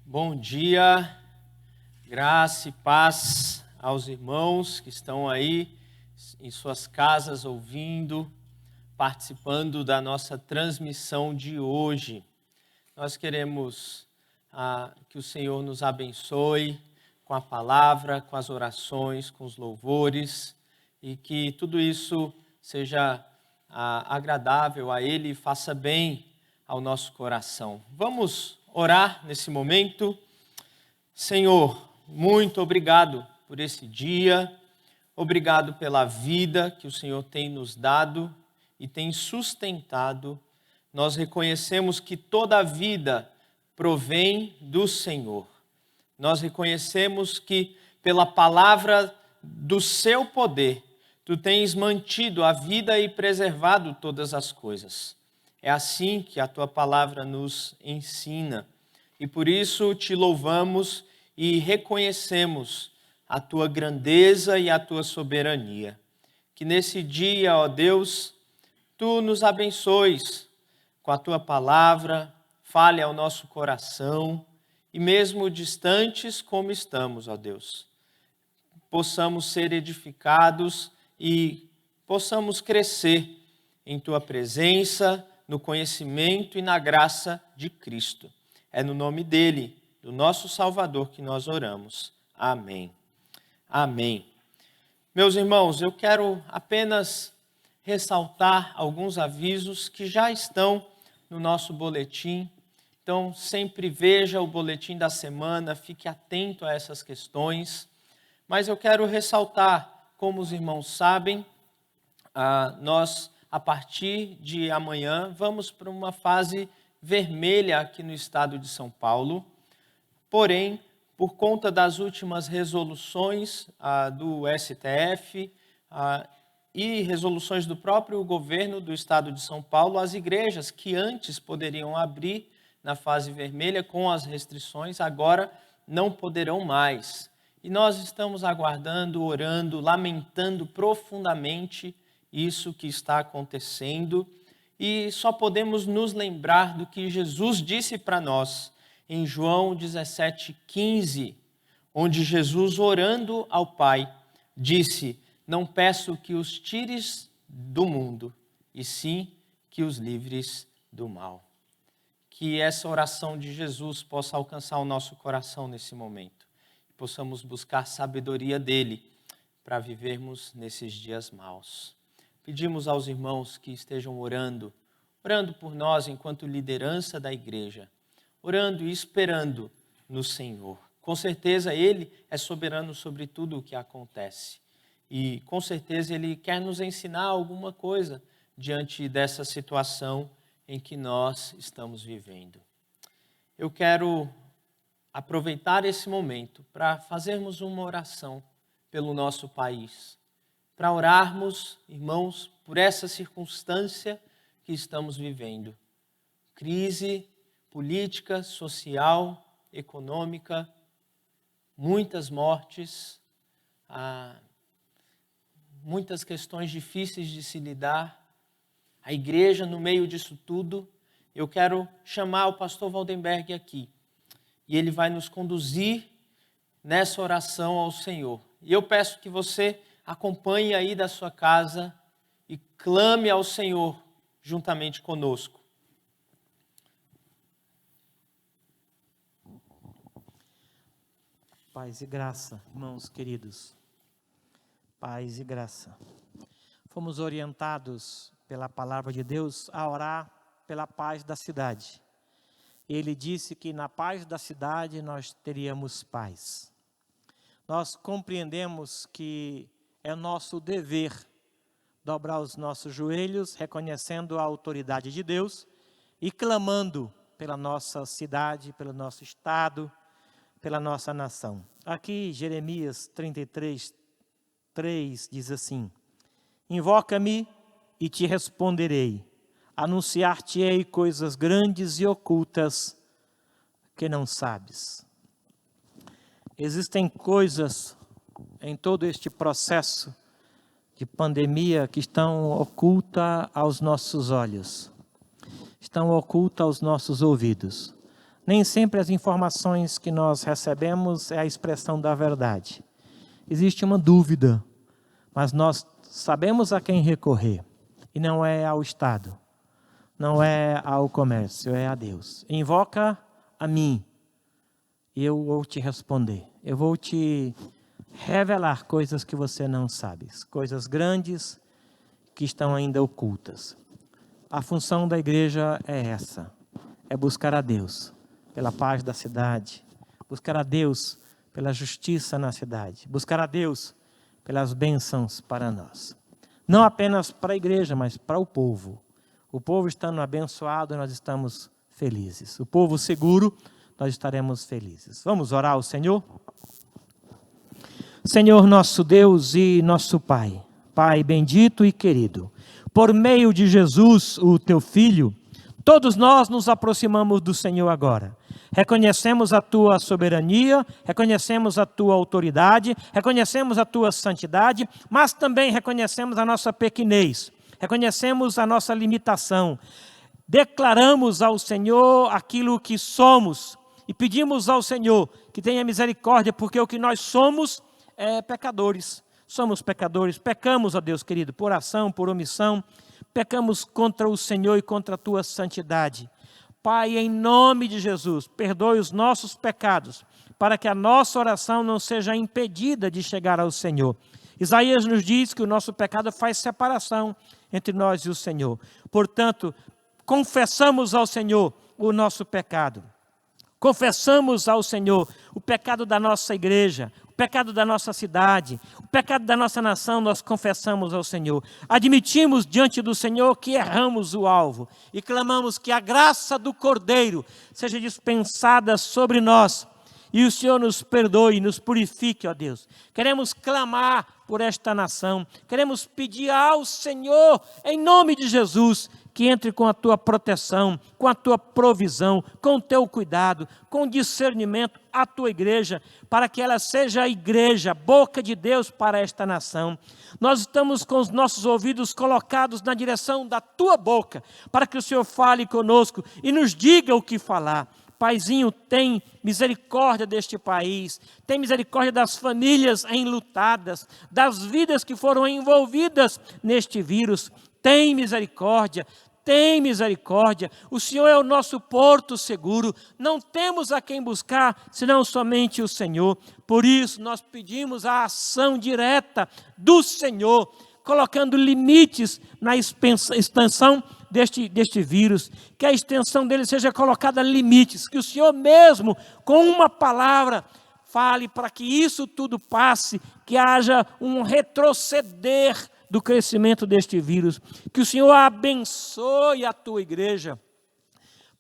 Bom dia, graça e paz aos irmãos que estão aí em suas casas ouvindo, participando da nossa transmissão de hoje. Nós queremos que o Senhor nos abençoe com a palavra, com as orações, com os louvores e que tudo isso seja agradável a Ele e faça bem ao nosso coração. Vamos orar nesse momento. Senhor, muito obrigado por esse dia, obrigado pela vida que o Senhor tem nos dado e tem sustentado. Nós reconhecemos que toda a vida provém do Senhor. Nós reconhecemos que pela palavra do seu poder, tu tens mantido a vida e preservado todas as coisas. É assim que a tua palavra nos ensina. E por isso te louvamos e reconhecemos a tua grandeza e a tua soberania. Que nesse dia, ó Deus, tu nos abençoes com a tua palavra, fale ao nosso coração e mesmo distantes como estamos, ó Deus, possamos ser edificados e possamos crescer em tua presença, no conhecimento e na graça de Cristo. É no nome dele, do nosso Salvador, que nós oramos. Amém. Amém. Meus irmãos, eu quero apenas ressaltar alguns avisos que já estão no nosso boletim. Então, sempre veja o boletim da semana, fique atento a essas questões. Mas eu quero ressaltar, como os irmãos sabem, nós, a partir de amanhã, vamos para uma fase vermelha aqui no estado de São Paulo. Porém, por conta das últimas resoluções do STF e resoluções do próprio governo do estado de São Paulo, as igrejas que antes poderiam abrir na fase vermelha com as restrições, agora não poderão mais. E nós estamos aguardando, orando, lamentando profundamente isso que está acontecendo. E só podemos nos lembrar do que Jesus disse para nós em João 17,15, onde Jesus, orando ao Pai, disse: não peço que os tires do mundo, e sim que os livres do mal. Que essa oração de Jesus possa alcançar o nosso coração nesse momento. E possamos buscar sabedoria dele para vivermos nesses dias maus. Pedimos aos irmãos que estejam orando por nós enquanto liderança da igreja, orando e esperando no Senhor. Com certeza Ele é soberano sobre tudo o que acontece. E com certeza Ele quer nos ensinar alguma coisa diante dessa situação em que nós estamos vivendo. Eu quero aproveitar esse momento para fazermos uma oração pelo nosso país, para orarmos, irmãos, por essa circunstância que estamos vivendo. Crise política, social, econômica, muitas mortes, muitas questões difíceis de se lidar. A igreja no meio disso tudo. Eu quero chamar o pastor Waldenberg aqui e ele vai nos conduzir nessa oração ao Senhor. E eu peço que você acompanhe aí da sua casa e clame ao Senhor juntamente conosco. Paz e graça, irmãos queridos. Paz e graça. Fomos orientados pela palavra de Deus a orar pela paz da cidade. Ele disse que na paz da cidade nós teríamos paz. Nós compreendemos que é nosso dever dobrar os nossos joelhos, reconhecendo a autoridade de Deus e clamando pela nossa cidade, pelo nosso estado, pela nossa nação. Aqui Jeremias 33:3 diz assim: invoca-me e te responderei, anunciar-te-ei coisas grandes e ocultas que não sabes. Existem coisas em todo este processo de pandemia que estão ocultas aos nossos olhos, estão ocultas aos nossos ouvidos. Nem sempre as informações que nós recebemos é a expressão da verdade. Existe uma dúvida, mas nós sabemos a quem recorrer. E não é ao Estado, não é ao comércio, é a Deus. Invoca a mim e eu vou te responder. Eu vou te revelar coisas que você não sabe, coisas grandes que estão ainda ocultas. A função da igreja é essa, é buscar a Deus pela paz da cidade, buscar a Deus pela justiça na cidade, buscar a Deus pelas bênçãos para nós. Não apenas para a igreja, mas para o povo. O povo estando abençoado, nós estamos felizes. O povo seguro, nós estaremos felizes. Vamos orar ao Senhor? Senhor nosso Deus e nosso Pai, Pai bendito e querido, por meio de Jesus, o Teu Filho, todos nós nos aproximamos do Senhor agora. Reconhecemos a Tua soberania, reconhecemos a Tua autoridade, reconhecemos a Tua santidade, mas também reconhecemos a nossa pequenez, reconhecemos a nossa limitação. Declaramos ao Senhor aquilo que somos e pedimos ao Senhor que tenha misericórdia, porque o que nós somos é pecadores. Somos pecadores, pecamos, ó Deus querido, por ação, por omissão, pecamos contra o Senhor e contra a Tua santidade. Pai, em nome de Jesus, perdoe os nossos pecados, para que a nossa oração não seja impedida de chegar ao Senhor. Isaías nos diz que o nosso pecado faz separação entre nós e o Senhor. Portanto, confessamos ao Senhor o nosso pecado. Confessamos ao Senhor o pecado da nossa igreja, o pecado da nossa cidade, o pecado da nossa nação, nós confessamos ao Senhor. Admitimos diante do Senhor que erramos o alvo e clamamos que a graça do Cordeiro seja dispensada sobre nós e o Senhor nos perdoe, nos purifique, ó Deus. Queremos clamar por esta nação, queremos pedir ao Senhor, em nome de Jesus, que entre com a Tua proteção, com a Tua provisão, com o Teu cuidado, com discernimento à Tua igreja, para que ela seja a igreja, boca de Deus para esta nação. Nós estamos com os nossos ouvidos colocados na direção da Tua boca, para que o Senhor fale conosco e nos diga o que falar. Paizinho, tem misericórdia deste país, tem misericórdia das famílias enlutadas, das vidas que foram envolvidas neste vírus. Tem misericórdia, tem misericórdia. O Senhor é o nosso porto seguro, não temos a quem buscar, senão somente o Senhor. Por isso, nós pedimos a ação direta do Senhor, colocando limites na extensão deste vírus, que a extensão dele seja colocada limites, que o Senhor mesmo, com uma palavra, fale para que isso tudo passe, que haja um retroceder do crescimento deste vírus, que o Senhor abençoe a Tua igreja.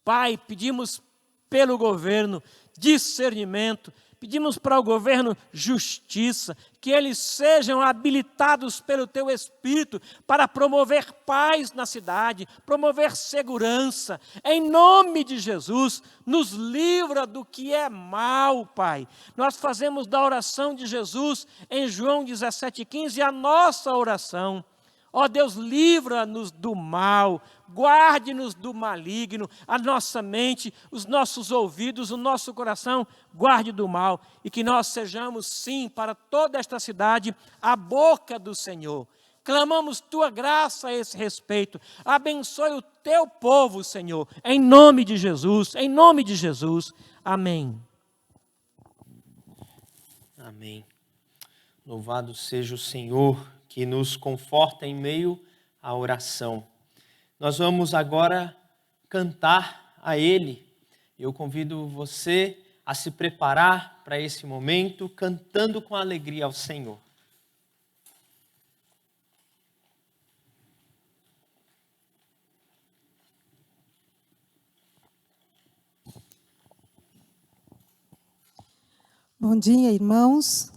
Pai, pedimos pelo governo discernimento, pedimos para o governo justiça, que eles sejam habilitados pelo Teu Espírito para promover paz na cidade, promover segurança. Em nome de Jesus, nos livra do que é mal, Pai. Nós fazemos da oração de Jesus em João 17,15 a nossa oração. Ó Deus, livra-nos do mal, guarde-nos do maligno, a nossa mente, os nossos ouvidos, o nosso coração, guarde do mal, e que nós sejamos, sim, para toda esta cidade, a boca do Senhor. Clamamos Tua graça a esse respeito, abençoe o Teu povo, Senhor, em nome de Jesus, amém. Amém. Louvado seja o Senhor, que nos conforta em meio à oração. Nós vamos agora cantar a Ele. Eu convido você a se preparar para esse momento, cantando com alegria ao Senhor. Bom dia, irmãos.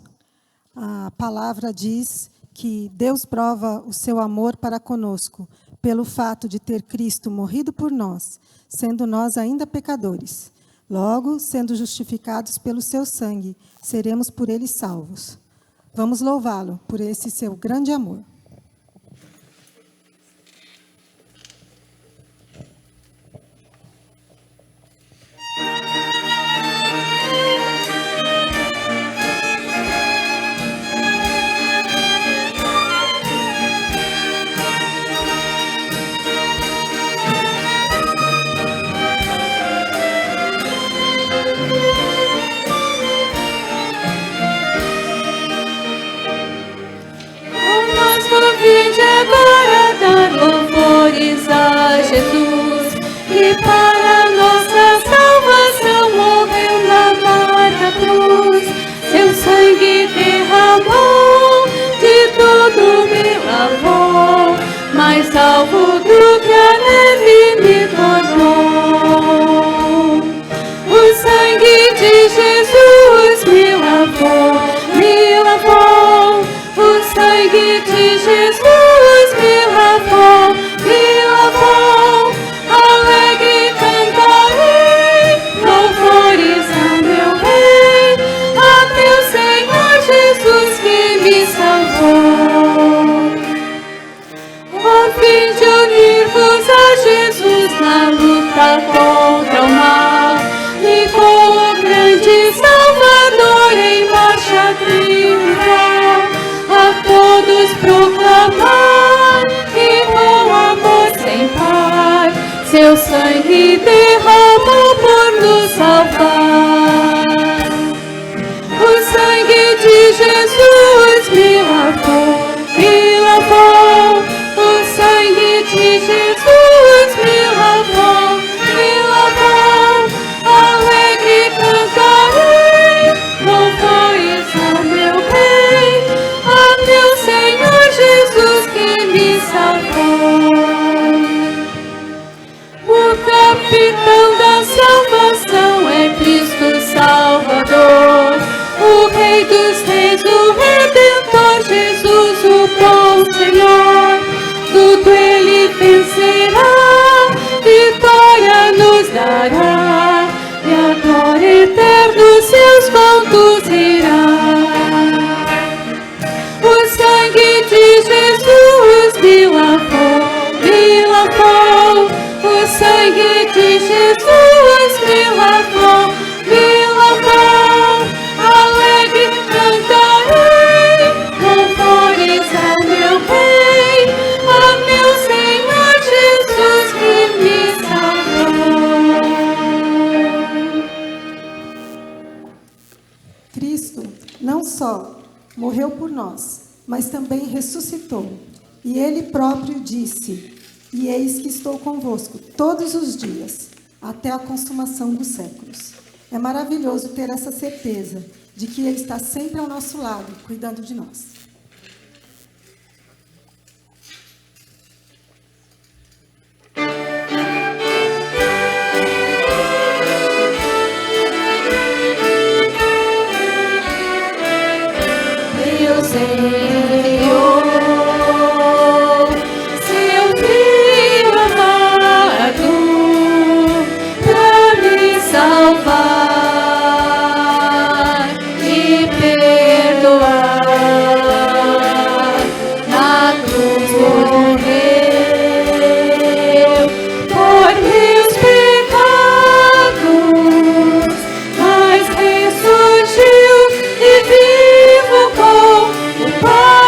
A palavra diz que Deus prova o seu amor para conosco, pelo fato de ter Cristo morrido por nós, sendo nós ainda pecadores. Logo, sendo justificados pelo seu sangue, seremos por ele salvos. Vamos louvá-lo por esse seu grande amor. leve me tornou. O sangue de Jesus me lavou, me lavou. O sangue de Jesus me lavou, me lavou. Alegre cantarei louvores a meu Rei, a meu Senhor Jesus que me salvou. A fim de unir-vos a Jesus na luta contra o mal, e com o grande Salvador em marcha triunfal, a todos proclamar que com amor sem par seu sangue derramou por nos salvar. O sangue de Jesus me lavou, me lavou. O sangue de Jesus me lavou, me lavou. Alegre cantarei louvores a meu Rei, a meu Senhor Jesus que me salvou. O capitão da salvação é Cristo Salvador, o Rei dos Reis, o Redentor, Jesus, o bom Senhor. Tudo Ele vencerá, vitória nos dará, e a glória eterna os seus conduzirá. O sangue de Jesus me lavou, me lavou. O sangue de Jesus me lavou, me lavou. Alegre cantarei louvores a meu Rei, a meu Senhor Jesus que me salvou. Cristo não só morreu por nós, mas também ressuscitou. E Ele próprio disse: e eis que estou convosco todos os dias, até a consumação dos séculos. É maravilhoso ter essa certeza de que Ele está sempre ao nosso lado, cuidando de nós. Meu Senhor, seu Filho amado, pra me salvar e perdoar, na cruz morreu por meus pecados, mas ressurgiu e vivo com o Pai.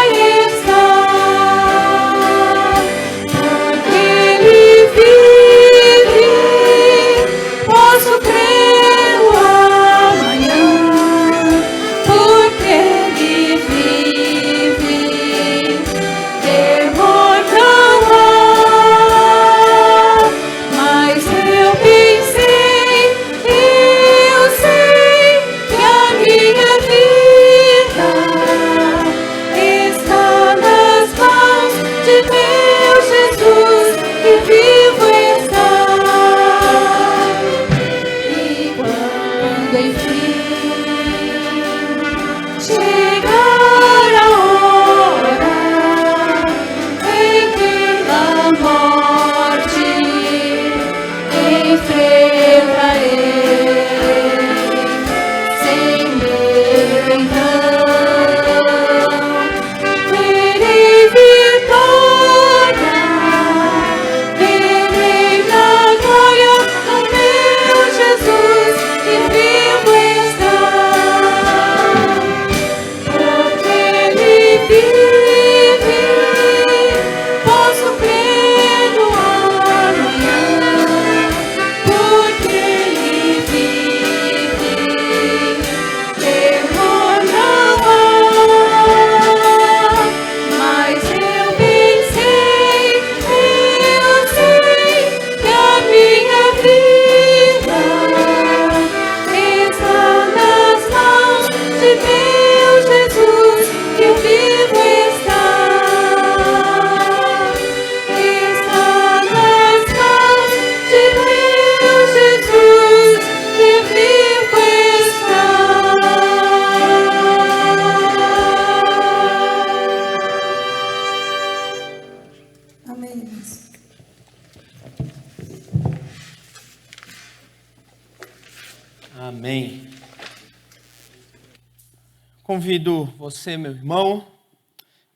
Convido você, meu irmão,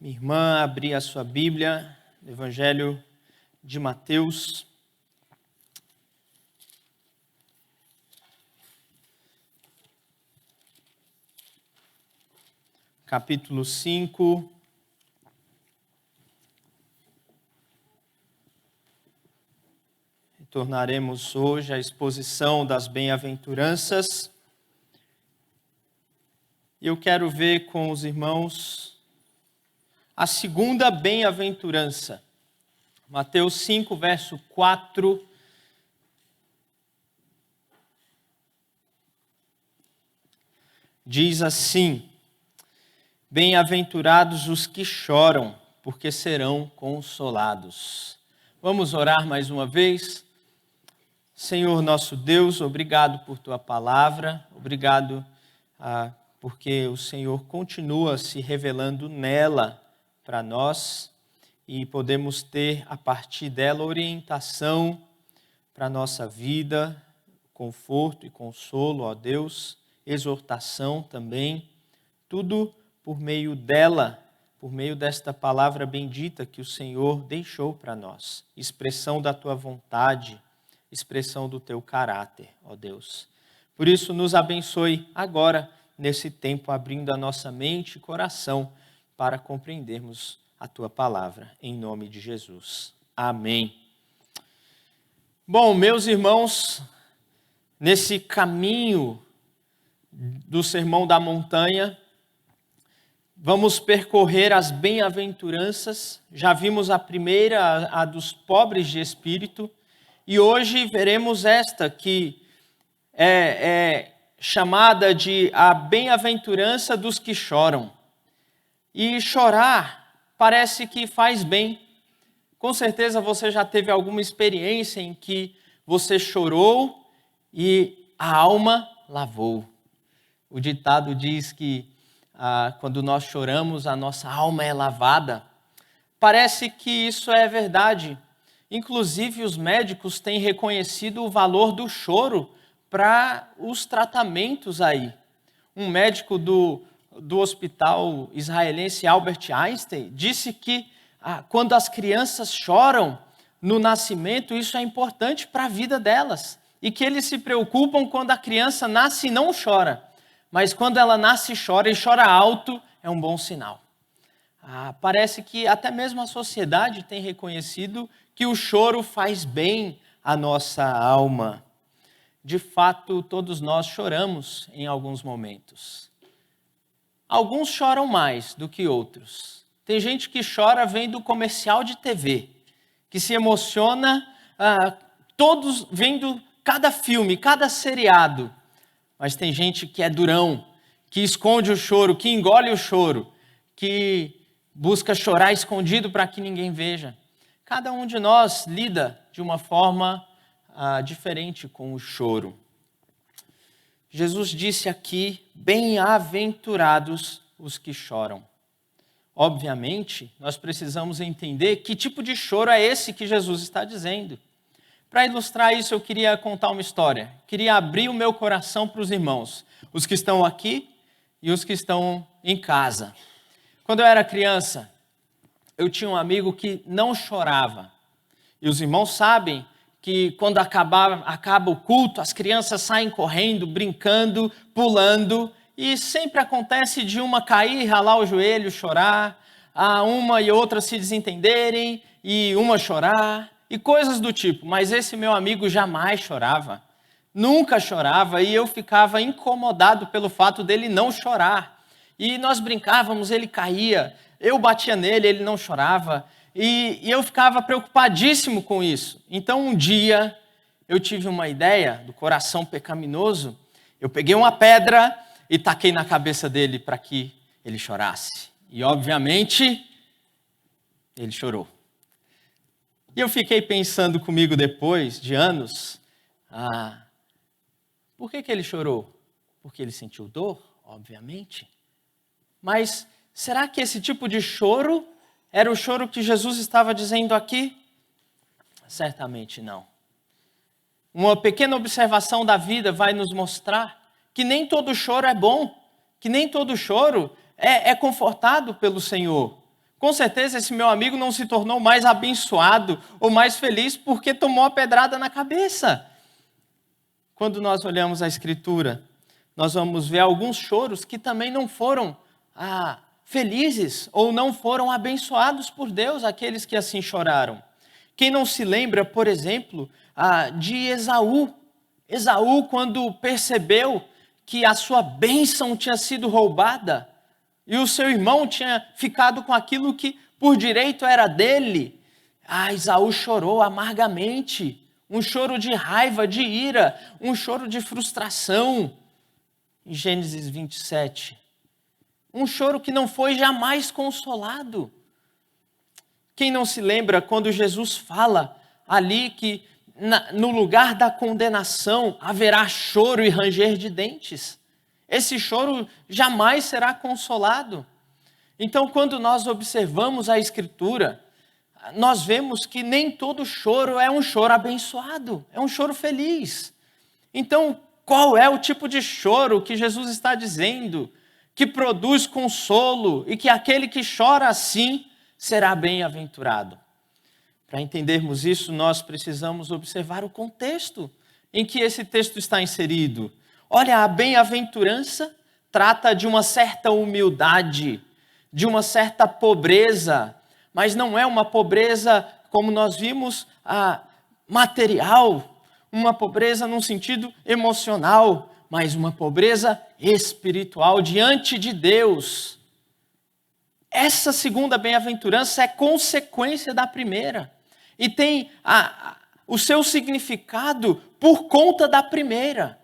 minha irmã, a abrir a sua Bíblia, no Evangelho de Mateus. Capítulo 5. Retornaremos hoje à exposição das bem-aventuranças. E eu quero ver com os irmãos a segunda bem-aventurança. Mateus 5, verso 4. Diz assim: Bem-aventurados os que choram, porque serão consolados. Vamos orar mais uma vez? Senhor nosso Deus, obrigado por tua palavra, obrigado porque o Senhor continua se revelando nela para nós e podemos ter a partir dela orientação para a nossa vida, conforto e consolo, ó Deus, exortação também, tudo por meio dela, por meio desta palavra bendita que o Senhor deixou para nós, expressão da tua vontade, expressão do teu caráter, ó Deus. Por isso, nos abençoe agora, nesse tempo, abrindo a nossa mente e coração para compreendermos a tua palavra, em nome de Jesus. Amém. Bom, meus irmãos, nesse caminho do Sermão da Montanha, vamos percorrer as bem-aventuranças. Já vimos a primeira, a dos pobres de espírito, e hoje veremos esta que é chamada de a bem-aventurança dos que choram. E chorar parece que faz bem. Com certeza você já teve alguma experiência em que você chorou e a alma lavou. O ditado diz que quando nós choramos, a nossa alma é lavada. Parece que isso é verdade. Inclusive, os médicos têm reconhecido o valor do choro para os tratamentos aí. Um médico do hospital israelense Albert Einstein disse que quando as crianças choram no nascimento, isso é importante para a vida delas. E que eles se preocupam quando a criança nasce e não chora. Mas quando ela nasce e chora alto, é um bom sinal. Parece que até mesmo a sociedade tem reconhecido que o choro faz bem à nossa alma. De fato, todos nós choramos em alguns momentos. Alguns choram mais do que outros. Tem gente que chora vendo comercial de TV, que se emociona todos vendo cada filme, cada seriado. Mas tem gente que é durão, que esconde o choro, que engole o choro, que busca chorar escondido para que ninguém veja. Cada um de nós lida de uma forma diferente com o choro. Jesus disse aqui, bem-aventurados os que choram. Obviamente, nós precisamos entender que tipo de choro é esse que Jesus está dizendo. Para ilustrar isso, eu queria contar uma história. Queria abrir o meu coração para os irmãos, os que estão aqui e os que estão em casa. Quando eu era criança, eu tinha um amigo que não chorava. E os irmãos sabem que quando acaba o culto, as crianças saem correndo, brincando, pulando, e sempre acontece de uma cair, ralar o joelho, chorar, uma e outra se desentenderem, e uma chorar, e coisas do tipo. Mas esse meu amigo jamais chorava, nunca chorava, e eu ficava incomodado pelo fato dele não chorar. E nós brincávamos, ele caía, eu batia nele, ele não chorava, e eu ficava preocupadíssimo com isso. Então um dia eu tive uma ideia do coração pecaminoso, eu peguei uma pedra e taquei na cabeça dele para que ele chorasse. E obviamente ele chorou. E eu fiquei pensando comigo depois de anos, por que ele chorou? Porque ele sentiu dor, obviamente. Mas será que esse tipo de choro era o choro que Jesus estava dizendo aqui? Certamente não. Uma pequena observação da vida vai nos mostrar que nem todo choro é bom, que nem todo choro é confortado pelo Senhor. Com certeza esse meu amigo não se tornou mais abençoado ou mais feliz porque tomou a pedrada na cabeça. Quando nós olhamos a Escritura, nós vamos ver alguns choros que também não foram felizes ou não foram abençoados por Deus, aqueles que assim choraram. Quem não se lembra, por exemplo, de Esaú? Esaú, quando percebeu que a sua bênção tinha sido roubada e o seu irmão tinha ficado com aquilo que por direito era dele, Esaú chorou amargamente, um choro de raiva, de ira, um choro de frustração. Em Gênesis 27, um choro que não foi jamais consolado. Quem não se lembra quando Jesus fala ali que no lugar da condenação haverá choro e ranger de dentes? Esse choro jamais será consolado. Então, quando nós observamos a Escritura, nós vemos que nem todo choro é um choro abençoado, é um choro feliz. Então, qual é o tipo de choro que Jesus está dizendo que produz consolo e que aquele que chora assim será bem-aventurado? Para entendermos isso, nós precisamos observar o contexto em que esse texto está inserido. Olha, a bem-aventurança trata de uma certa humildade, de uma certa pobreza, mas não é uma pobreza, como nós vimos, material, uma pobreza num sentido emocional, mas uma pobreza espiritual diante de Deus. Essa segunda bem-aventurança é consequência da primeira e tem o seu significado por conta da primeira,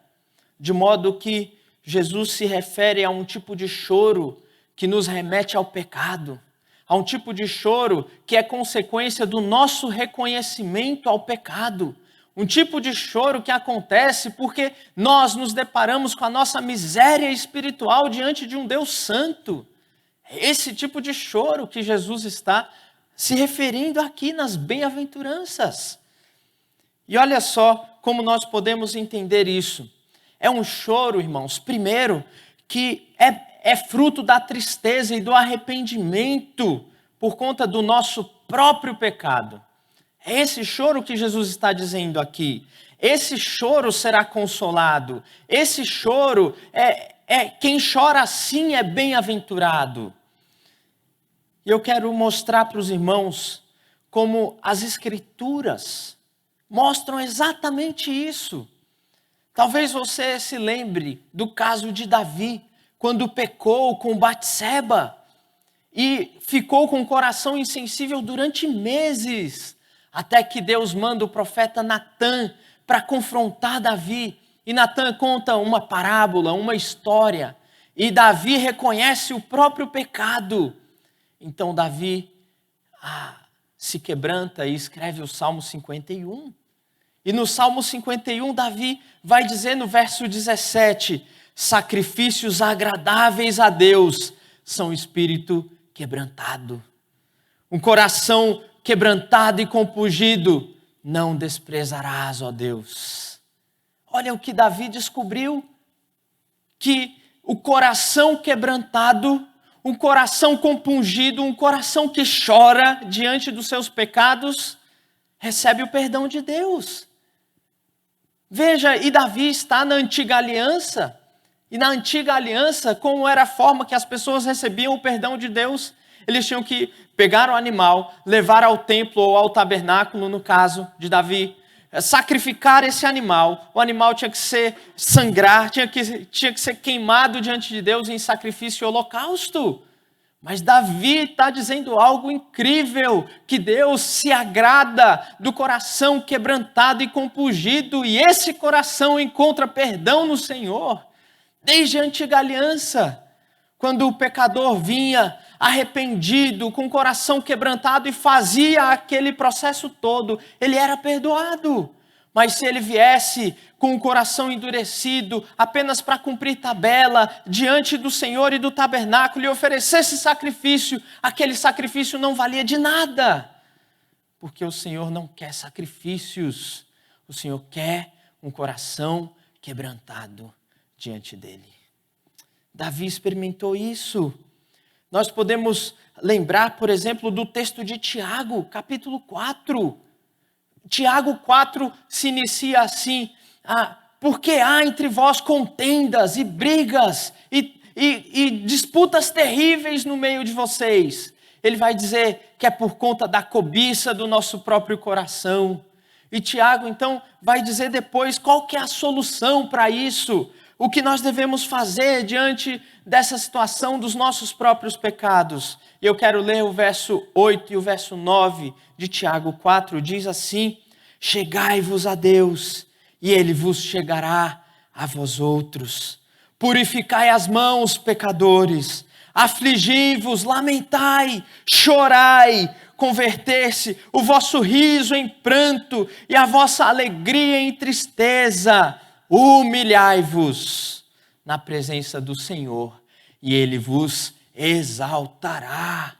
de modo que Jesus se refere a um tipo de choro que nos remete ao pecado, a um tipo de choro que é consequência do nosso reconhecimento ao pecado, um tipo de choro que acontece porque nós nos deparamos com a nossa miséria espiritual diante de um Deus santo. É esse tipo de choro que Jesus está se referindo aqui nas bem-aventuranças. E olha só como nós podemos entender isso. É um choro, irmãos, primeiro, que é fruto da tristeza e do arrependimento por conta do nosso próprio pecado. É esse choro que Jesus está dizendo aqui. Esse choro será consolado. Esse choro quem chora assim é bem-aventurado. E eu quero mostrar para os irmãos como as Escrituras mostram exatamente isso. Talvez você se lembre do caso de Davi, quando pecou com Batseba e ficou com o coração insensível durante meses, até que Deus manda o profeta Natã para confrontar Davi. E Natã conta uma parábola, uma história, e Davi reconhece o próprio pecado. Então Davi se quebranta e escreve o Salmo 51. E no Salmo 51, Davi vai dizer no verso 17, sacrifícios agradáveis a Deus são espírito quebrantado. Um coração quebrantado e compungido não desprezarás, ó Deus. Olha o que Davi descobriu, que o coração quebrantado, um coração compungido, um coração que chora diante dos seus pecados, recebe o perdão de Deus. Veja, e Davi está na antiga aliança, e na antiga aliança, como era a forma que as pessoas recebiam o perdão de Deus, eles tinham que pegar o animal, levar ao templo ou ao tabernáculo, no caso de Davi, sacrificar esse animal. O animal tinha que sangrar, tinha que ser queimado diante de Deus em sacrifício e holocausto. Mas Davi está dizendo algo incrível, que Deus se agrada do coração quebrantado e compungido, e esse coração encontra perdão no Senhor. Desde a antiga aliança, quando o pecador vinha arrependido, com o coração quebrantado e fazia aquele processo todo, ele era perdoado. Mas se ele viesse com o coração endurecido, apenas para cumprir tabela, diante do Senhor e do tabernáculo, e oferecesse sacrifício, aquele sacrifício não valia de nada. Porque o Senhor não quer sacrifícios, o Senhor quer um coração quebrantado diante dele. Davi experimentou isso. Nós podemos lembrar, por exemplo, do texto de Tiago, capítulo 4. Tiago 4 se inicia assim: porque há entre vós contendas e brigas e disputas terríveis no meio de vocês. Ele vai dizer que é por conta da cobiça do nosso próprio coração. E Tiago, então, vai dizer depois qual que é a solução para isso. O que nós devemos fazer diante dessa situação dos nossos próprios pecados. E eu quero ler o verso 8 e o verso 9 de Tiago 4. Diz assim: chegai-vos a Deus, e Ele vos chegará a vós outros. Purificai as mãos, pecadores. Afligi-vos, lamentai, chorai, converter-se o vosso riso em pranto e a vossa alegria em tristeza. Humilhai-vos na presença do Senhor e Ele vos exaltará.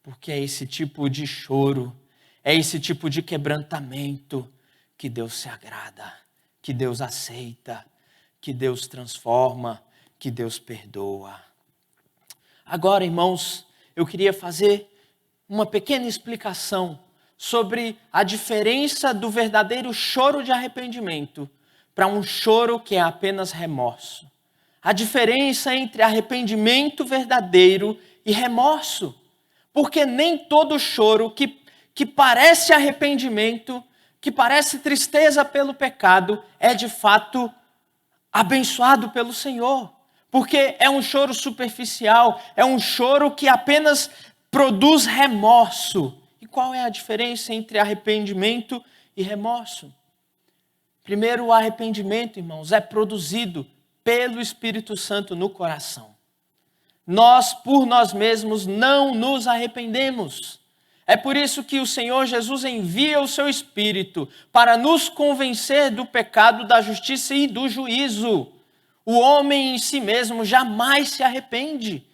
Porque é esse tipo de choro, é esse tipo de quebrantamento que Deus se agrada, que Deus aceita, que Deus transforma, que Deus perdoa. Agora, irmãos, eu queria fazer uma pequena explicação sobre a diferença do verdadeiro choro de arrependimento para um choro que é apenas remorso. A diferença entre arrependimento verdadeiro e remorso. Porque nem todo choro que parece arrependimento, que parece tristeza pelo pecado, é de fato abençoado pelo Senhor. Porque é um choro superficial, é um choro que apenas produz remorso. E qual é a diferença entre arrependimento e remorso? Primeiro, o arrependimento, irmãos, é produzido pelo Espírito Santo no coração. Nós, por nós mesmos, não nos arrependemos. É por isso que o Senhor Jesus envia o seu Espírito para nos convencer do pecado, da justiça e do juízo. O homem em si mesmo jamais se arrepende.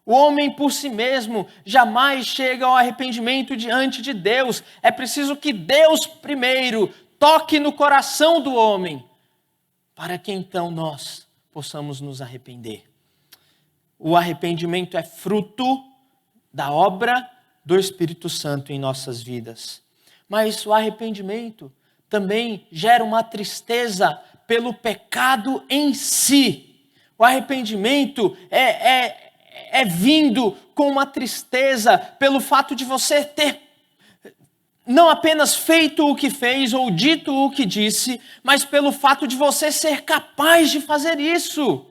O homem por si mesmo jamais chega ao arrependimento diante de Deus. É preciso que Deus primeiro toque no coração do homem, para que então nós possamos nos arrepender. O arrependimento é fruto da obra do Espírito Santo em nossas vidas. Mas o arrependimento também gera uma tristeza pelo pecado em si. O arrependimento é vindo com uma tristeza pelo fato de você ter não apenas feito o que fez ou dito o que disse, mas pelo fato de você ser capaz de fazer isso.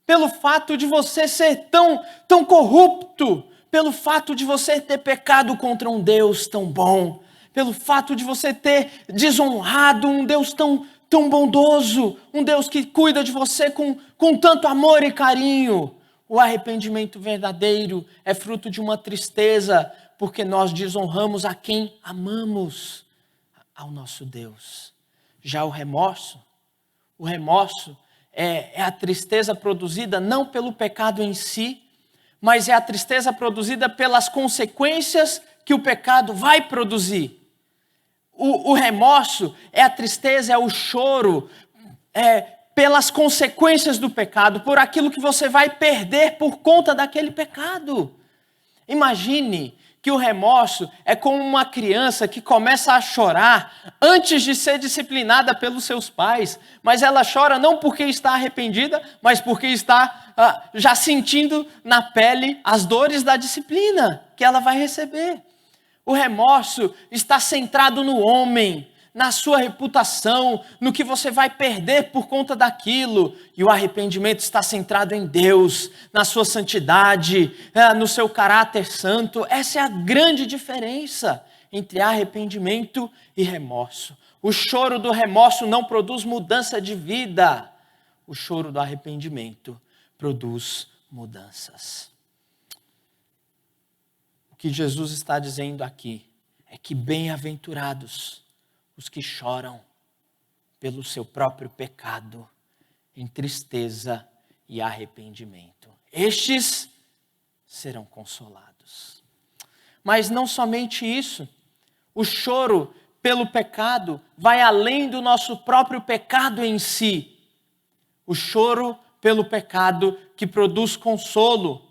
Pelo fato de você ser tão corrupto. Pelo fato de você ter pecado contra um Deus tão bom. Pelo fato de você ter desonrado um Deus tão bondoso. Um Deus que cuida de você com tanto amor e carinho. O arrependimento verdadeiro é fruto de uma tristeza, porque nós desonramos a quem amamos, ao nosso Deus. Já o remorso é a tristeza produzida não pelo pecado em si, mas é a tristeza produzida pelas consequências que o pecado vai produzir. O remorso é a tristeza, é o choro, pelas consequências do pecado, por aquilo que você vai perder por conta daquele pecado. Imagine que o remorso é como uma criança que começa a chorar antes de ser disciplinada pelos seus pais, mas ela chora não porque está arrependida, mas porque está já sentindo na pele as dores da disciplina que ela vai receber. O remorso está centrado no homem, na sua reputação, no que você vai perder por conta daquilo. E o arrependimento está centrado em Deus, na sua santidade, no seu caráter santo. Essa é a grande diferença entre arrependimento e remorso. O choro do remorso não produz mudança de vida. O choro do arrependimento produz mudanças. O que Jesus está dizendo aqui é que bem-aventurados os que choram pelo seu próprio pecado, em tristeza e arrependimento. Estes serão consolados. Mas não somente isso. O choro pelo pecado vai além do nosso próprio pecado em si. O choro pelo pecado que produz consolo.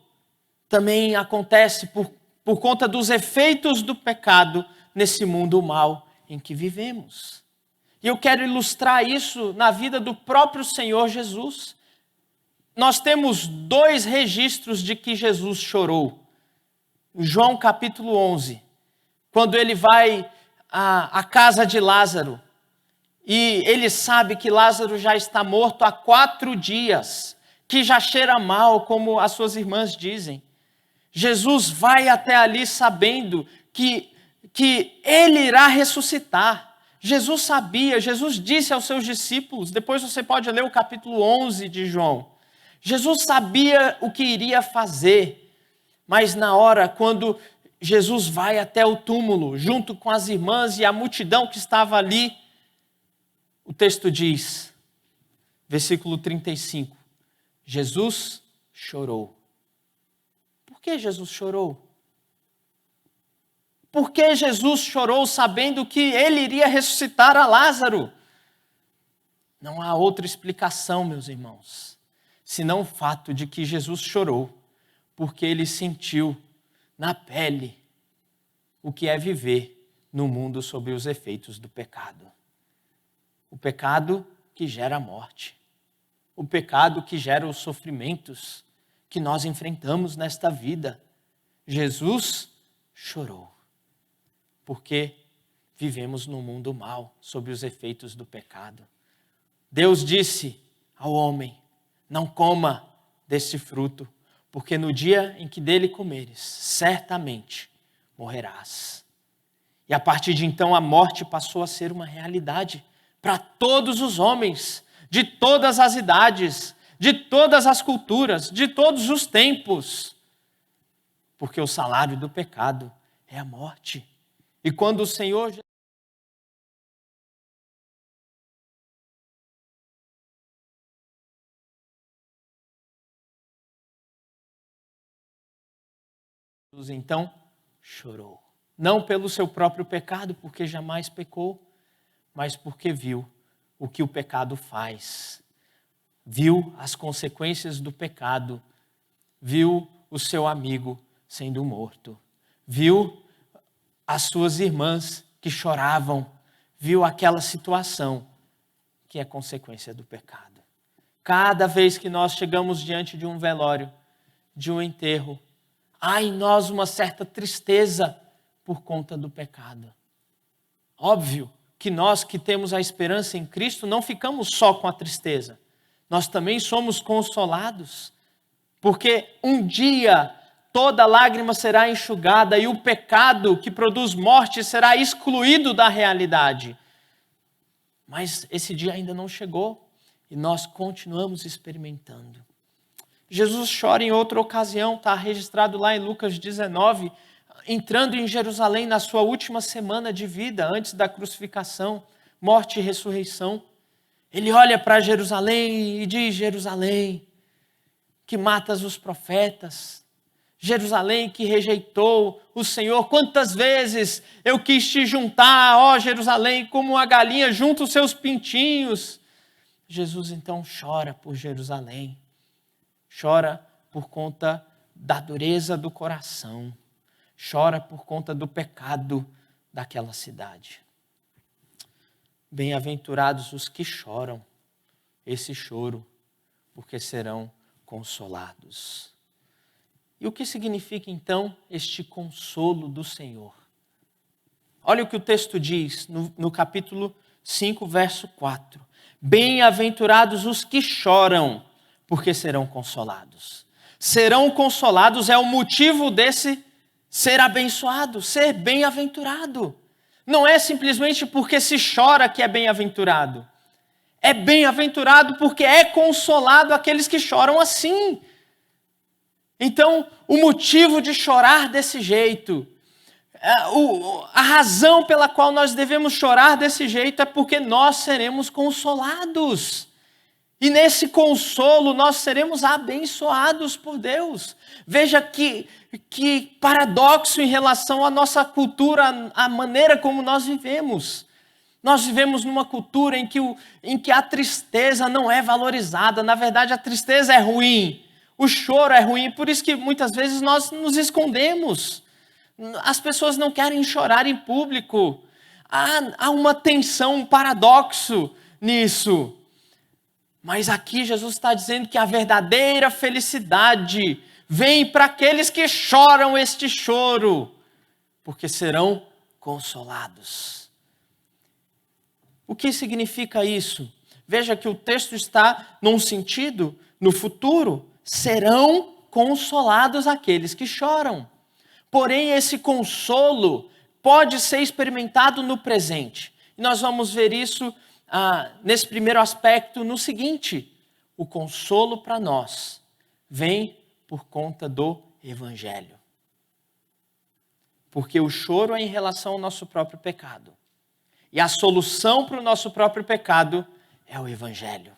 Também acontece por conta dos efeitos do pecado nesse mundo mau em que vivemos. E eu quero ilustrar isso na vida do próprio Senhor Jesus. Nós temos 2 registros de que Jesus chorou. João capítulo 11, quando ele vai à casa de Lázaro, e ele sabe que Lázaro já está morto há 4 dias, que já cheira mal, como as suas irmãs dizem. Jesus vai até ali sabendo que ele irá ressuscitar. Jesus sabia, Jesus disse aos seus discípulos, depois você pode ler o capítulo 11 de João. Jesus sabia o que iria fazer, mas na hora, quando Jesus vai até o túmulo, junto com as irmãs e a multidão que estava ali, o texto diz, versículo 35, Jesus chorou. Por que Jesus chorou? Por que Jesus chorou sabendo que ele iria ressuscitar a Lázaro? Não há outra explicação, meus irmãos, senão o fato de que Jesus chorou, porque ele sentiu na pele o que é viver no mundo sob os efeitos do pecado. O pecado que gera a morte. O pecado que gera os sofrimentos que nós enfrentamos nesta vida. Jesus chorou, porque vivemos num mundo mau, sob os efeitos do pecado. Deus disse ao homem, não coma desse fruto, porque no dia em que dele comeres, certamente morrerás. E a partir de então a morte passou a ser uma realidade para todos os homens, de todas as idades, de todas as culturas, de todos os tempos. Porque o salário do pecado é a morte. E quando o Senhor Jesus então chorou. Não pelo seu próprio pecado, porque jamais pecou, mas porque viu o que o pecado faz. Viu as consequências do pecado. Viu o seu amigo sendo morto. Viu as suas irmãs que choravam. Viu aquela situação que é consequência do pecado. Cada vez que nós chegamos diante de um velório, de um enterro, há em nós uma certa tristeza por conta do pecado. Óbvio que nós que temos a esperança em Cristo não ficamos só com a tristeza. Nós também somos consolados, porque um dia toda lágrima será enxugada e o pecado que produz morte será excluído da realidade. Mas esse dia ainda não chegou e nós continuamos experimentando. Jesus chora em outra ocasião, está registrado lá em Lucas 19, entrando em Jerusalém na sua última semana de vida, antes da crucificação, morte e ressurreição. Ele olha para Jerusalém e diz, Jerusalém, que matas os profetas, Jerusalém que rejeitou o Senhor, quantas vezes eu quis te juntar, ó Jerusalém, como uma galinha junta os seus pintinhos. Jesus então chora por Jerusalém, chora por conta da dureza do coração, chora por conta do pecado daquela cidade. Bem-aventurados os que choram esse choro, porque serão consolados. E o que significa então este consolo do Senhor? Olha o que o texto diz no capítulo 5, verso 4. Bem-aventurados os que choram, porque serão consolados. Serão consolados é o motivo desse ser abençoado, ser bem-aventurado. Não é simplesmente porque se chora que é bem-aventurado. É bem-aventurado porque é consolado aqueles que choram assim. Então, o motivo de chorar desse jeito, a razão pela qual nós devemos chorar desse jeito é porque nós seremos consolados. E nesse consolo nós seremos abençoados por Deus. Veja que paradoxo em relação à nossa cultura, à maneira como nós vivemos. Nós vivemos numa cultura em que a tristeza não é valorizada. Na verdade, a tristeza é ruim, o choro é ruim, por isso que muitas vezes nós nos escondemos. As pessoas não querem chorar em público. Há uma tensão, um paradoxo nisso. Mas aqui Jesus está dizendo que a verdadeira felicidade vem para aqueles que choram este choro, porque serão consolados. O que significa isso? Veja que o texto está num sentido, no futuro, serão consolados aqueles que choram. Porém, esse consolo pode ser experimentado no presente. E nós vamos ver isso nesse primeiro aspecto no seguinte: o consolo para nós vem por conta do Evangelho. Porque o choro é em relação ao nosso próprio pecado. E a solução para o nosso próprio pecado é o Evangelho.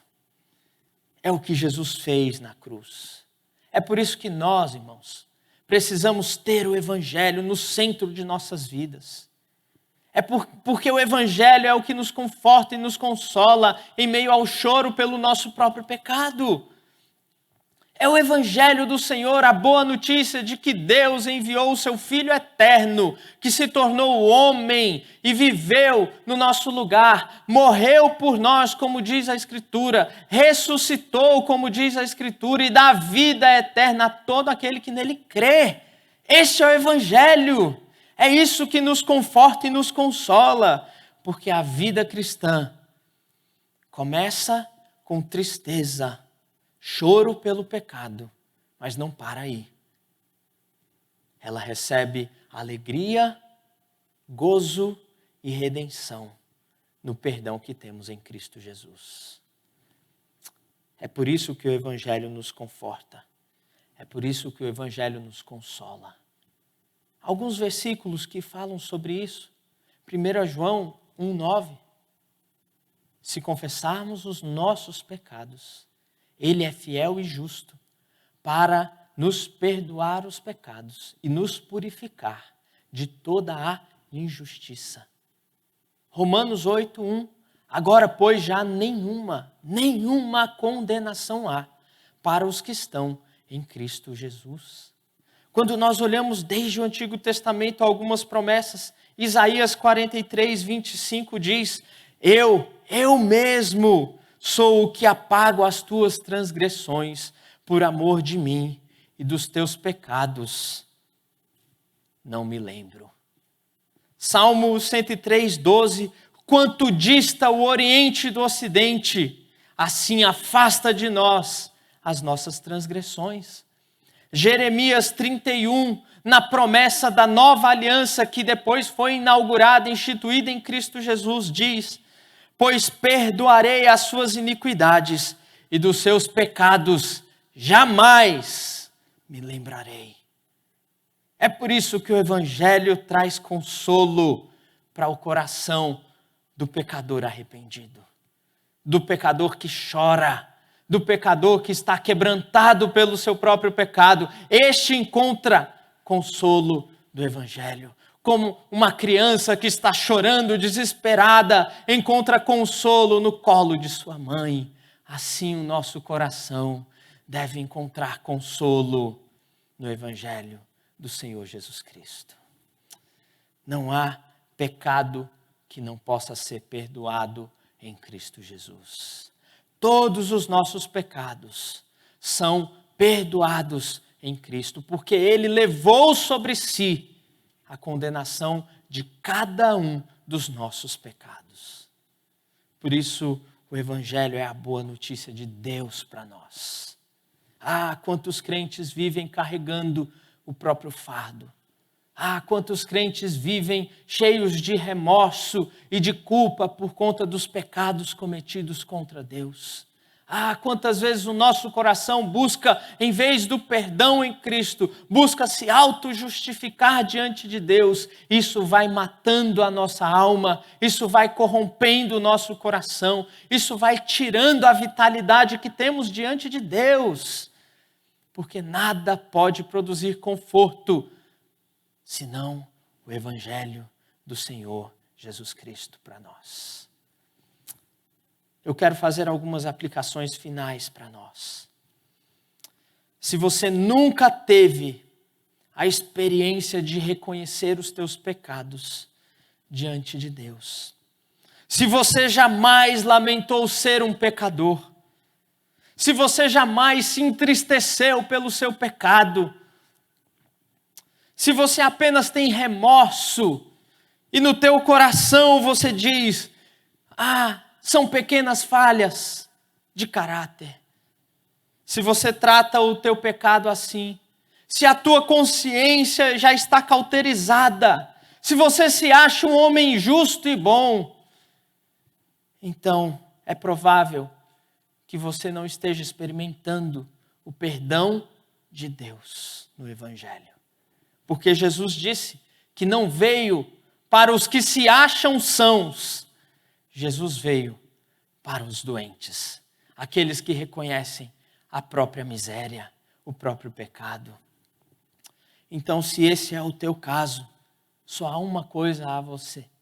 É o que Jesus fez na cruz. É por isso que nós, irmãos, precisamos ter o Evangelho no centro de nossas vidas. Porque o Evangelho é o que nos conforta e nos consola em meio ao choro pelo nosso próprio pecado. É o Evangelho do Senhor, a boa notícia de que Deus enviou o seu Filho eterno, que se tornou homem e viveu no nosso lugar, morreu por nós, como diz a Escritura, ressuscitou, como diz a Escritura, e dá vida eterna a todo aquele que nele crê. Este é o Evangelho. É isso que nos conforta e nos consola, porque a vida cristã começa com tristeza, choro pelo pecado, mas não para aí. Ela recebe alegria, gozo e redenção no perdão que temos em Cristo Jesus. É por isso que o Evangelho nos conforta. É por isso que o Evangelho nos consola. Alguns versículos que falam sobre isso. 1 João 1,9. Se confessarmos os nossos pecados, Ele é fiel e justo para nos perdoar os pecados e nos purificar de toda a injustiça. Romanos 8:1. Agora, pois, já nenhuma condenação há para os que estão em Cristo Jesus. Quando nós olhamos desde o Antigo Testamento algumas promessas, Isaías 43:25 diz: Eu mesmo sou o que apago as tuas transgressões por amor de mim, e dos teus pecados não me lembro. Salmo 103:12. Quanto dista o Oriente do Ocidente, assim afasta de nós as nossas transgressões. Jeremias 31, na promessa da nova aliança que depois foi inaugurada, instituída em Cristo Jesus, diz: pois perdoarei as suas iniquidades e dos seus pecados jamais me lembrarei. É por isso que o Evangelho traz consolo para o coração do pecador arrependido, do pecador que chora, do pecador que está quebrantado pelo seu próprio pecado. Este encontra consolo do Evangelho. Como uma criança que está chorando, desesperada, encontra consolo no colo de sua mãe. Assim o nosso coração deve encontrar consolo no Evangelho do Senhor Jesus Cristo. Não há pecado que não possa ser perdoado em Cristo Jesus. Todos os nossos pecados são perdoados em Cristo, porque Ele levou sobre si a condenação de cada um dos nossos pecados. Por isso, o Evangelho é a boa notícia de Deus para nós. Quantos crentes vivem carregando o próprio fardo. Quantos crentes vivem cheios de remorso e de culpa por conta dos pecados cometidos contra Deus. Quantas vezes o nosso coração busca, em vez do perdão em Cristo, busca se auto-justificar diante de Deus. Isso vai matando a nossa alma, isso vai corrompendo o nosso coração, isso vai tirando a vitalidade que temos diante de Deus. Porque nada pode produzir conforto senão o Evangelho do Senhor Jesus Cristo para nós. Eu quero fazer algumas aplicações finais para nós. Se você nunca teve a experiência de reconhecer os teus pecados diante de Deus, se você jamais lamentou ser um pecador, se você jamais se entristeceu pelo seu pecado, se você apenas tem remorso e no teu coração você diz, são pequenas falhas de caráter. Se você trata o teu pecado assim, se a tua consciência já está cauterizada, se você se acha um homem justo e bom, então é provável que você não esteja experimentando o perdão de Deus no Evangelho. Porque Jesus disse que não veio para os que se acham sãos, Jesus veio para os doentes, aqueles que reconhecem a própria miséria, o próprio pecado. Então, se esse é o teu caso, só há uma coisa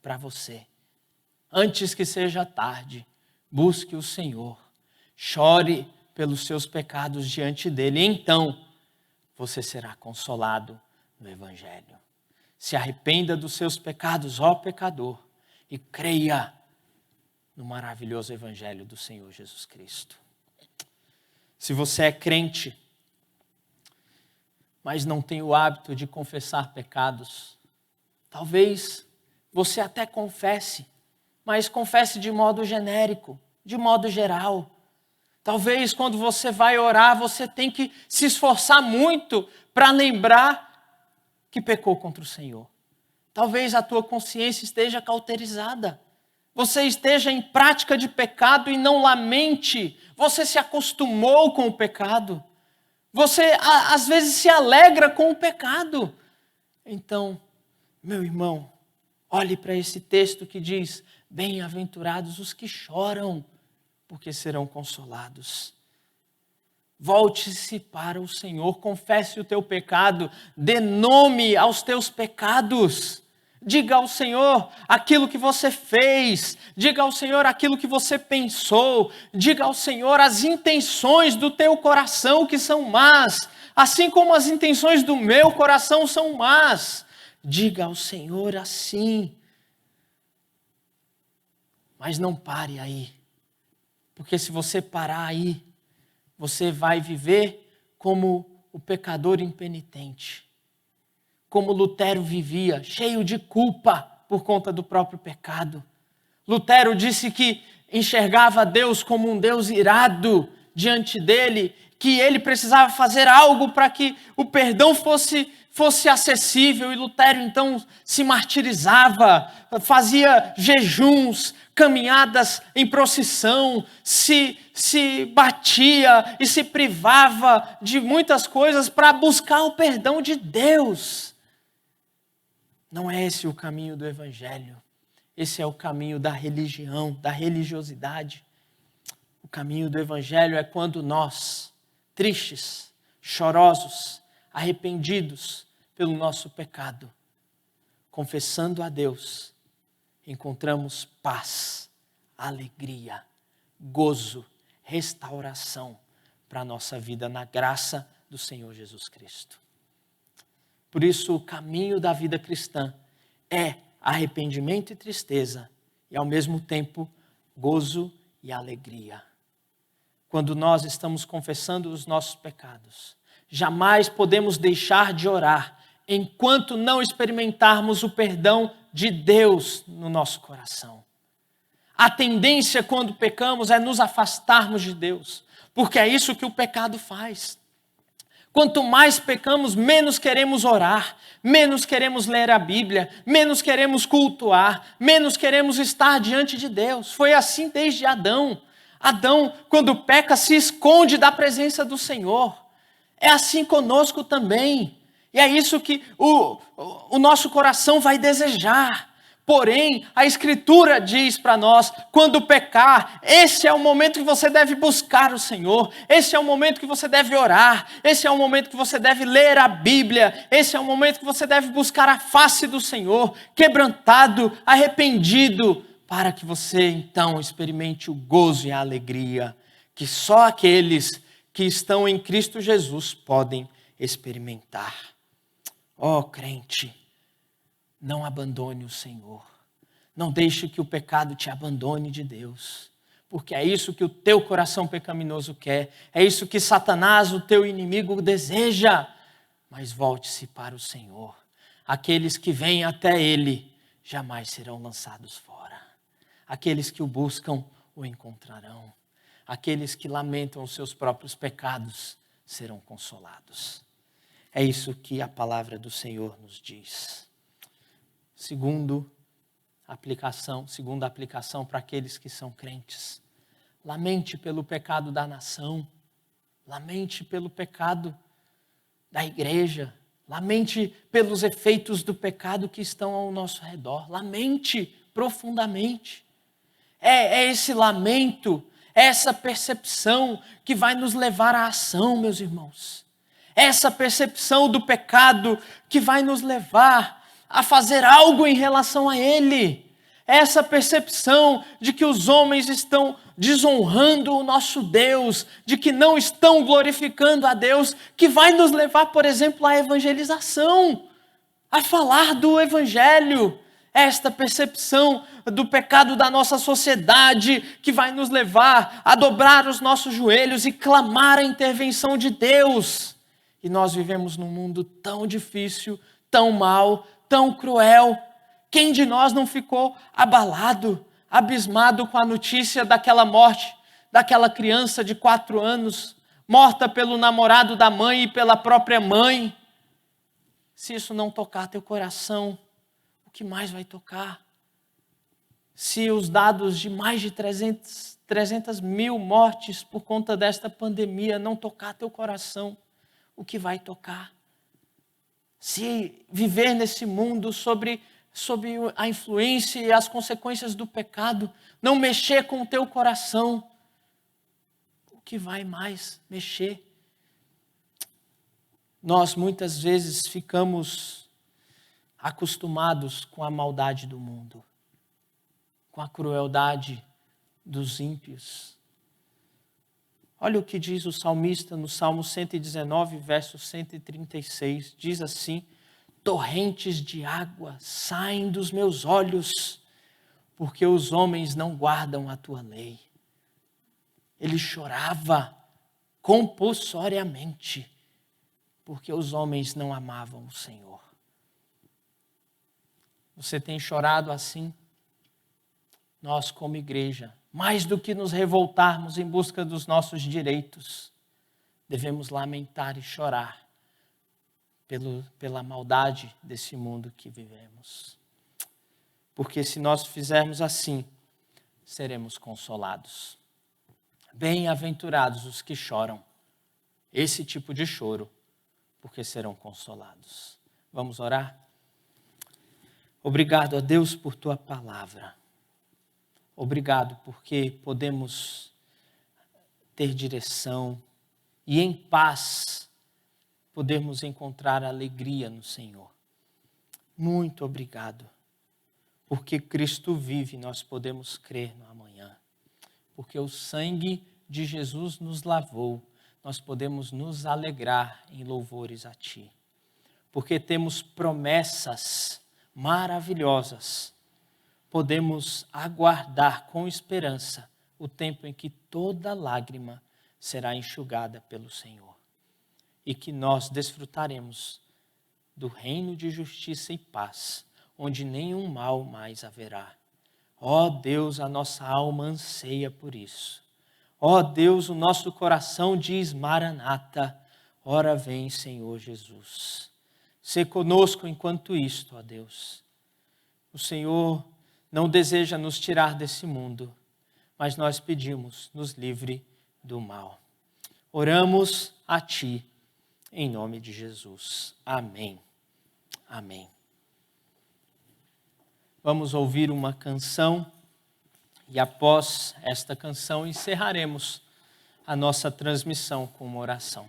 para você. Antes que seja tarde, busque o Senhor, chore pelos seus pecados diante dele, então você será consolado no Evangelho. Se arrependa dos seus pecados, ó pecador, e creia no maravilhoso Evangelho do Senhor Jesus Cristo. Se você é crente, mas não tem o hábito de confessar pecados, talvez você até confesse, mas confesse de modo genérico, de modo geral. Talvez quando você vai orar, você tem que se esforçar muito para lembrar que pecou contra o Senhor. Talvez a tua consciência esteja cauterizada. Você esteja em prática de pecado e não lamente. Você se acostumou com o pecado. Você, às vezes, se alegra com o pecado. Então, meu irmão, olhe para esse texto que diz, bem-aventurados os que choram, porque serão consolados. Volte-se para o Senhor, confesse o teu pecado, dê nome aos teus pecados. Diga ao Senhor aquilo que você fez, diga ao Senhor aquilo que você pensou, diga ao Senhor as intenções do teu coração que são más, assim como as intenções do meu coração são más. Diga ao Senhor assim. Mas não pare aí, porque se você parar aí, você vai viver como o pecador impenitente. Como Lutero vivia, cheio de culpa por conta do próprio pecado. Lutero disse que enxergava Deus como um Deus irado diante dele, que ele precisava fazer algo para que o perdão fosse acessível. E Lutero então se martirizava, fazia jejuns, caminhadas em procissão, se batia e se privava de muitas coisas para buscar o perdão de Deus. Não é esse o caminho do Evangelho. Esse é o caminho da religião, da religiosidade. O caminho do Evangelho é quando nós, tristes, chorosos, arrependidos pelo nosso pecado, confessando a Deus, encontramos paz, alegria, gozo, restauração para a nossa vida na graça do Senhor Jesus Cristo. Por isso, o caminho da vida cristã é arrependimento e tristeza, e ao mesmo tempo, gozo e alegria. Quando nós estamos confessando os nossos pecados, jamais podemos deixar de orar enquanto não experimentarmos o perdão de Deus no nosso coração. A tendência quando pecamos é nos afastarmos de Deus, porque é isso que o pecado faz. Quanto mais pecamos, menos queremos orar, menos queremos ler a Bíblia, menos queremos cultuar, menos queremos estar diante de Deus. Foi assim desde Adão. Adão, quando peca, se esconde da presença do Senhor. É assim conosco também. E é isso que o nosso coração vai desejar. Porém, a Escritura diz para nós, quando pecar, esse é o momento que você deve buscar o Senhor, esse é o momento que você deve orar, esse é o momento que você deve ler a Bíblia, esse é o momento que você deve buscar a face do Senhor, quebrantado, arrependido, para que você então experimente o gozo e a alegria que só aqueles que estão em Cristo Jesus podem experimentar. Ó crente, não abandone o Senhor. Não deixe que o pecado te abandone de Deus. Porque é isso que o teu coração pecaminoso quer. É isso que Satanás, o teu inimigo, deseja. Mas volte-se para o Senhor. Aqueles que vêm até Ele jamais serão lançados fora. Aqueles que o buscam o encontrarão. Aqueles que lamentam os seus próprios pecados serão consolados. É isso que a palavra do Senhor nos diz. Segunda aplicação para aqueles que são crentes. Lamente pelo pecado da nação. Lamente pelo pecado da igreja. Lamente pelos efeitos do pecado que estão ao nosso redor. Lamente profundamente. É esse lamento, é essa percepção que vai nos levar à ação, meus irmãos. É essa percepção do pecado que vai nos levar a fazer algo em relação a ele. Essa percepção de que os homens estão desonrando o nosso Deus, de que não estão glorificando a Deus, que vai nos levar, por exemplo, à evangelização, a falar do Evangelho. Esta percepção do pecado da nossa sociedade que vai nos levar a dobrar os nossos joelhos e clamar a intervenção de Deus. E nós vivemos num mundo tão difícil, tão mau, tão cruel. Quem de nós não ficou abalado, abismado com a notícia daquela morte, daquela criança de 4 anos, morta pelo namorado da mãe e pela própria mãe? Se isso não tocar teu coração, o que mais vai tocar? Se os dados de mais de 300 mil mortes por conta desta pandemia não tocar teu coração, o que vai tocar? Se viver nesse mundo sob a influência e as consequências do pecado não mexer com o teu coração, o que vai mais mexer? Nós muitas vezes ficamos acostumados com a maldade do mundo, com a crueldade dos ímpios. Olha o que diz o salmista no Salmo 119, verso 136. Diz assim: torrentes de água saem dos meus olhos, porque os homens não guardam a tua lei. Ele chorava compulsoriamente, porque os homens não amavam o Senhor. Você tem chorado assim? Nós, como igreja, mais do que nos revoltarmos em busca dos nossos direitos, devemos lamentar e chorar pela maldade desse mundo que vivemos. Porque se nós fizermos assim, seremos consolados. Bem-aventurados os que choram, esse tipo de choro, porque serão consolados. Vamos orar? Obrigado a Deus por tua palavra. Obrigado porque podemos ter direção e em paz podemos encontrar alegria no Senhor. Muito obrigado, porque Cristo vive e nós podemos crer no amanhã. Porque o sangue de Jesus nos lavou, nós podemos nos alegrar em louvores a Ti. Porque temos promessas maravilhosas, podemos aguardar com esperança o tempo em que toda lágrima será enxugada pelo Senhor. E que nós desfrutaremos do reino de justiça e paz, onde nenhum mal mais haverá. Ó Deus, a nossa alma anseia por isso. Ó Deus, o nosso coração diz: Maranata, ora vem, Senhor Jesus. Sê conosco enquanto isto, ó Deus. O Senhor não deseja nos tirar desse mundo, mas nós pedimos, nos livre do mal. Oramos a Ti, em nome de Jesus. Amém. Amém. vamos ouvir uma canção e após esta canção encerraremos a nossa transmissão com uma oração.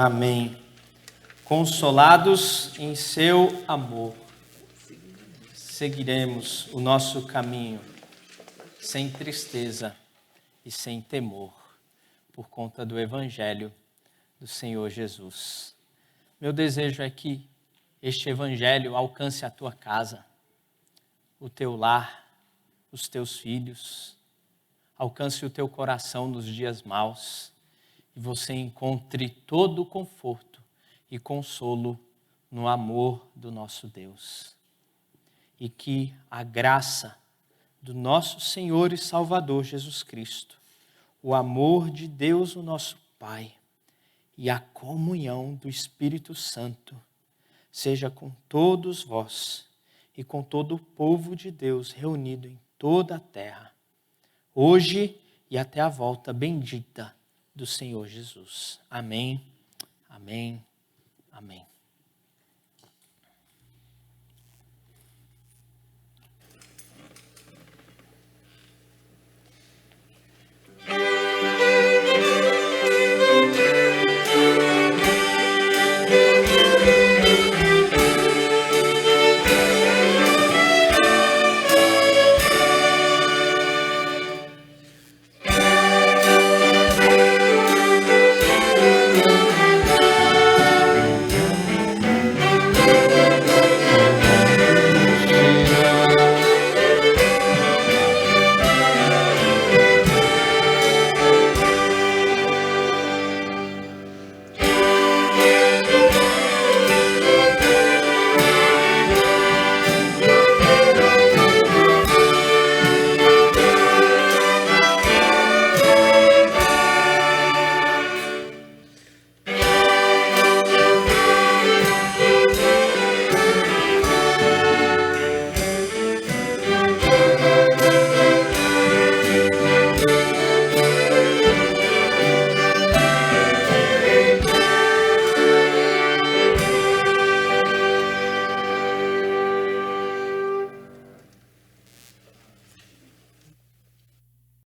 Amém. Consolados em seu amor, seguiremos o nosso caminho sem tristeza e sem temor, por conta do Evangelho do Senhor Jesus. Meu desejo é que este Evangelho alcance a tua casa, o teu lar, os teus filhos, alcance o teu coração nos dias maus e você encontre todo o conforto e consolo no amor do nosso Deus. E que a graça do nosso Senhor e Salvador Jesus Cristo, o amor de Deus, o nosso Pai, e a comunhão do Espírito Santo seja com todos vós e com todo o povo de Deus reunido em toda a terra, hoje e até a volta bendita do Senhor Jesus. Amém, amém, amém.